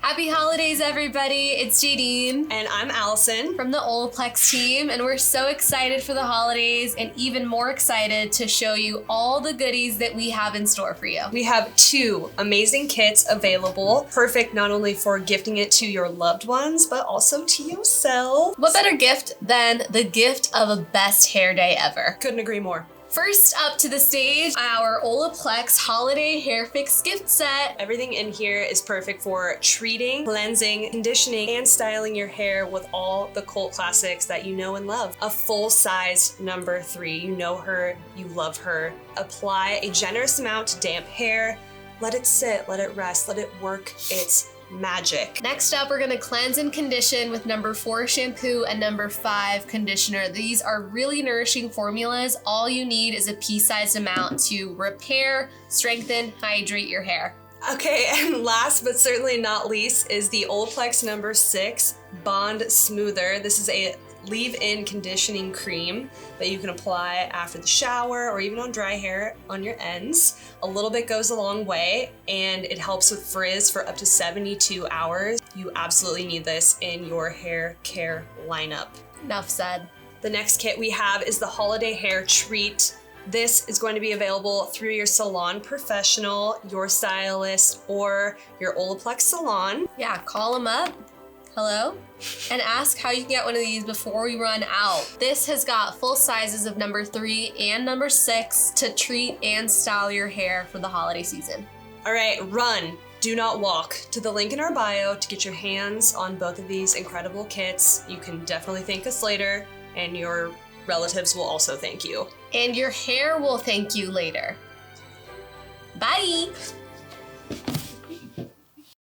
Happy holidays, everybody. It's Jadine. And I'm Allison. From the OLAPLEX team, and we're so excited for the holidays and even more excited to show you all the goodies that we have in store for you. We have 2 amazing kits available, perfect not only for gifting it to your loved ones, but also to yourself. What better gift than the gift of a best hair day ever? Couldn't agree more. First up to the stage, our OLAPLEX Holiday Hair Fix gift set. Everything in here is perfect for treating, cleansing, conditioning, and styling your hair with all the cult classics that you know and love. A full-size number 3. You know her, you love her. Apply a generous amount to damp hair. Let it sit, let it rest, let it work its magic. Next up, we're gonna cleanse and condition with number 4 shampoo and number 5 conditioner. These are really nourishing formulas. All you need is a pea-sized amount to repair, strengthen, hydrate your hair. Okay, and last but certainly not least is the OLAPLEX number 6 Bond Smoother. This is a leave-in conditioning cream that you can apply after the shower or even on dry hair on your ends. A little bit goes a long way, and it helps with frizz for up to 72 hours. You absolutely need this in your hair care lineup. Enough said. The next kit we have is the Holiday Hair Treat. This is going to be available through your salon professional, your stylist, or your OLAPLEX salon. Yeah, call them up. Hello? And ask how you can get one of these before we run out. This has got full sizes of number 3 and number 6 to treat and style your hair for the holiday season. All right, run, do not walk, to the link in our bio to get your hands on both of these incredible kits. You can definitely thank us later, and your relatives will also thank you. And your hair will thank you later. Bye!